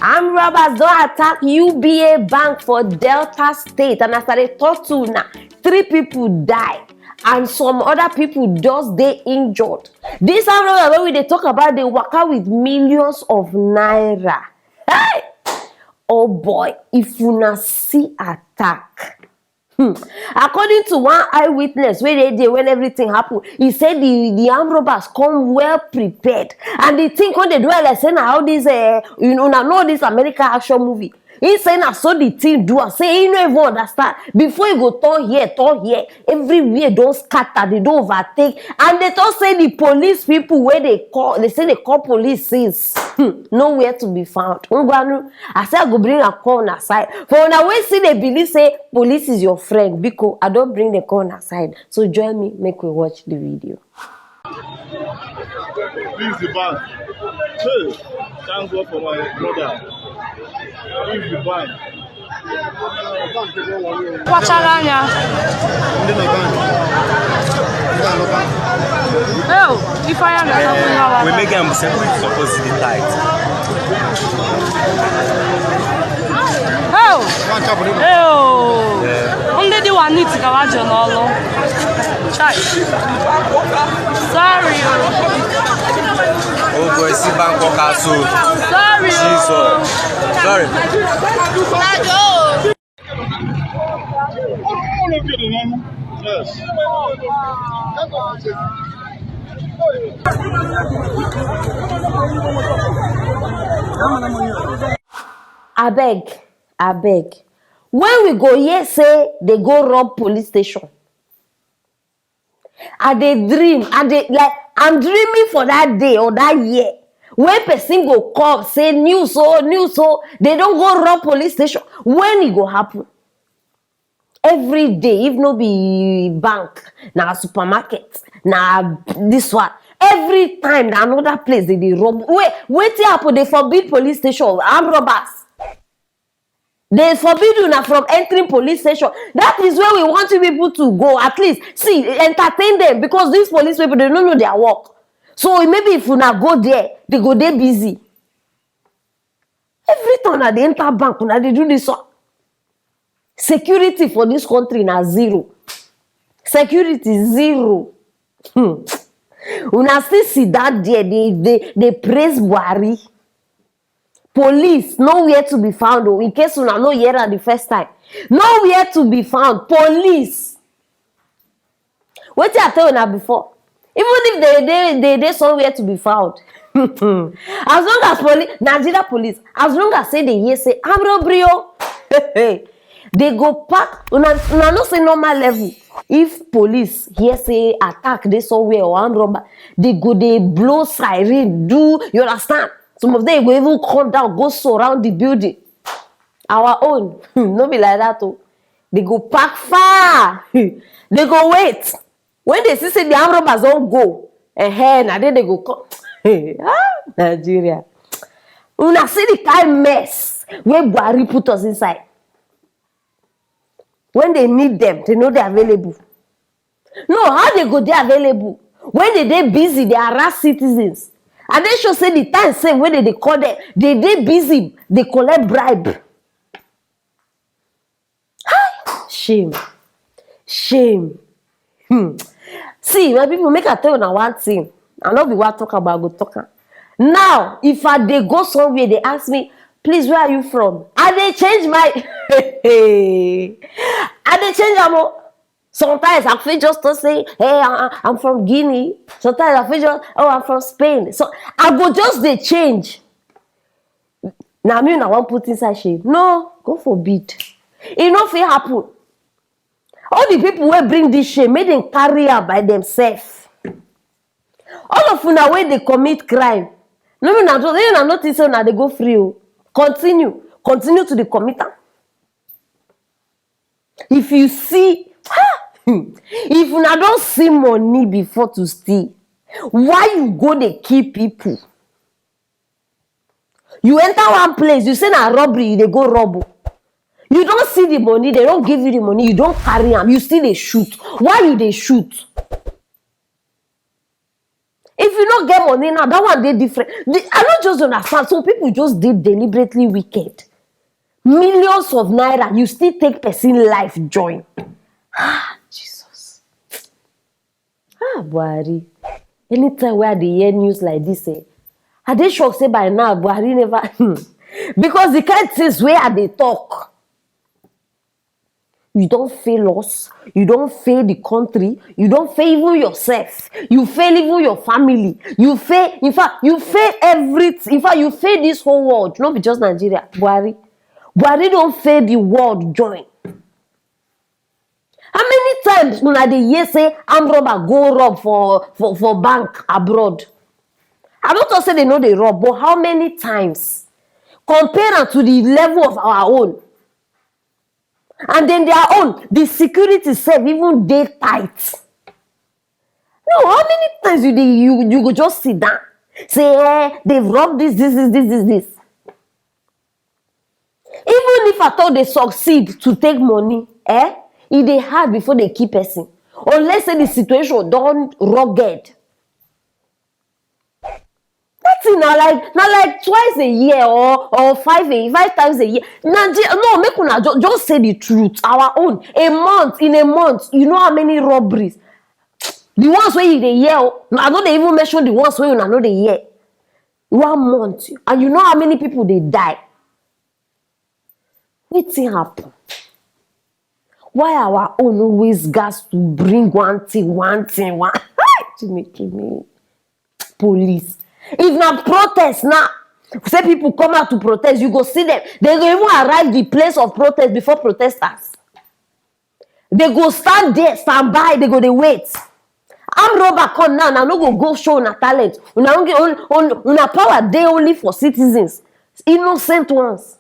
Armed robbers don't attack UBA bank for Delta State, and as I talk to now, 3 people die and some other people just dey injured. This armed robbers wey we dey talk about dey waka with millions of naira. Hey! Oh boy, if una see attack. According to one eyewitness wey dey there when everything happen, he said the armed robbers come well prepared, and the thing come dey do like say na how this know this American action movie. He say na so the thing do am, say he no even understand. Before he go turn here, everywhere don scatter, they don overtake, and they don say the police people wey they say they call police since nowhere to be found. I say I go bring a call aside. For una wey see they believe say police is your friend, because I don't bring the call aside. So join me, make we watch the video. Please the bank. Hey, thank God for my brother. Please the bank. Wacharanya. Oh, if I am we make them supposed to be tight. Only the one needs to go out on all. Sorry. Oh boy, see Bangkok Castle. Sorry. Sorry. All of you, man. Yes. I beg. When we go here, say they go rob police station. I dey dream, I'm dreaming for that day or that year when person go come say news so they don't go rob police station. When it go happen? Every day, if no be bank, na supermarket, na this one. Every time na another place they rob. Wait happen, they forbid police station, armed robbers. They forbid you now from entering police station. That is where we want you people to go. At least, see, entertain them. Because these police people, they don't know their work. So maybe if you now go there, they go there busy. Every time that they enter bank, now they do this one. Security for this country now zero. Security zero. Una still see that there, they praise Buhari. Police, nowhere to be found. In case you know here at the first time. Nowhere to be found. Police. What I tell you now before? Even if they somewhere to be found. As long as police, Nigeria police, as long as say they hear say, I'm robbery, they go pack. Una no say normal level. If police here say attack, they somewhere or armed robber, they blow siren, you understand? Some of them will even come down, go surround the building. Our own, no be like that. Oh. They go pack far. They go wait. When they see say the armed robbers don't go, and then they go come. Nigeria. Una see the kind mess where Buhari put us inside. When they need them, they know they're available. No, how they go there available? When they busy, they harass citizens. And they should say the time same when they call them, they busy, they collect bribe. Shame. See, when people make a tell you now one thing, I know be what talk about, go talk. Now, if they go somewhere, they ask me, please, where are you from? And they change my and they change them. Sometimes I feel just to say, hey, I'm from Guinea. Sometimes I feel just, I'm from Spain. So I go just they change. Now me I want put inside shame. No, go forbid. It no fit happen. All the people who bring this shame, make them carry out by themselves. All of you now when they commit crime, no, notice now they go free. Continue to the committer. If you see, if you now don't see money before to steal, why you go they kill people? You enter one place, you say na robbery, they go rob. You don't see the money, they don't give you the money, you don't carry them, you still they shoot. Why you they shoot? If you not get money now, that one they different. I not just understand. Some people just did deliberately wicked. Millions of naira, you still take person life join. Ah, Jesus. Ah, Buhari. Anytime where they hear news like this, are they shocked say by now Buhari never because the kind things where they talk. You don't fail us, you don't fail the country, you don't fail even yourself, you fail even your family, you fail, in fact, you fail everything, in fact, you fail this whole world, not be just Nigeria, Buhari. Buhari don't fail the world join. How many times when they hear say armed robber go rob for bank abroad? I don't know say they know they rob, but how many times? Compare to the level of our own. And then their own, the security self even they tight. No, how many times you go just sit down, say they've robbed this. Even if at all they succeed to take money, if they hard before they keep person. Unless say the situation don't rugged. That's it now like twice a year or five times a year. No, make una just say the truth. Our own. In a month, you know how many robberies? The ones where you the year, I know they even mention the ones where you know the year. 1 month. And you know how many people they die. Wetin happen? Why our own always gas to bring one thing? To make me police. If not protest now, say people come out to protest, you go see them. They go even arrive the place of protest before protesters. They go stand there, stand by, they go they wait. Armed robber come now, no go show una talent. Una power dey only for citizens, innocent ones.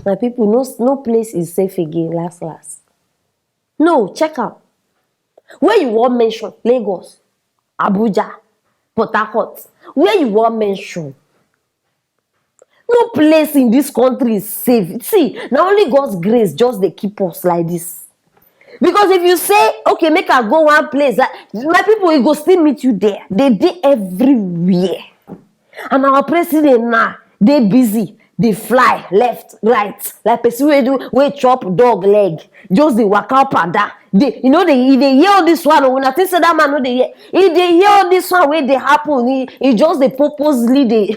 My people, no place is safe again. Last. No, check out. Where you want mention Lagos, Abuja, Port Harcourt. Where you want mention? No place in this country is safe. See, now only God's grace just they keep us like this. Because if you say, okay, make I go one place, my people will go still meet you there. They everywhere. And our president now, they busy. They fly left, right. Like person we chop dog leg. Just the waka up and down. They hear all this one. When I think say that man no they hear. If they hear all this one where they happen, he just they purposely they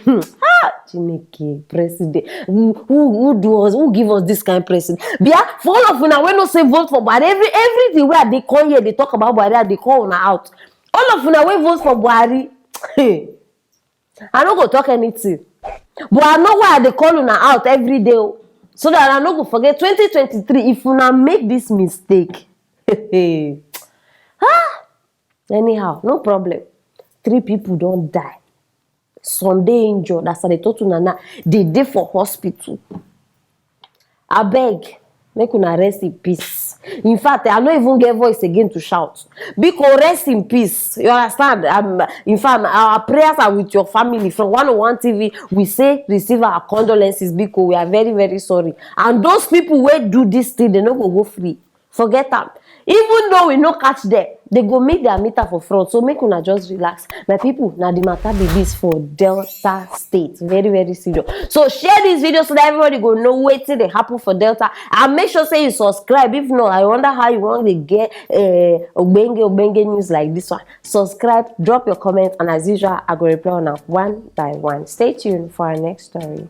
Chineke president. Who do us? Who give us this kind of president? For all of una when no say vote for Buhari, everything where they call here, they talk about Buhari, they call una out. All of una when vote for Buhari, I don't go talk anything. But I know why they call una out every day, so that I no go forget 2023. If una make this mistake, anyhow, no problem. 3 people don't die. Some dey injured. As I told una now, they dey for hospital. I beg, make una rest in peace. In fact, I don't even get voice again to shout. Because rest in peace. You understand? In fact, our prayers are with your family. From 101 TV, we say receive our condolences because we are very, very sorry. And those people who do this thing, they no go free. Forget them. Even though we no catch them, they go meet their meter for fraud. So make una just relax. My people, now the matter be this for Delta State. Very, very serious. So share this video so that everybody go know what they happen for Delta. And make sure say you subscribe. If not, I wonder how you want to get Obenge news like this one. Subscribe, drop your comment, and as usual, I go reply on one by one. Stay tuned for our next story.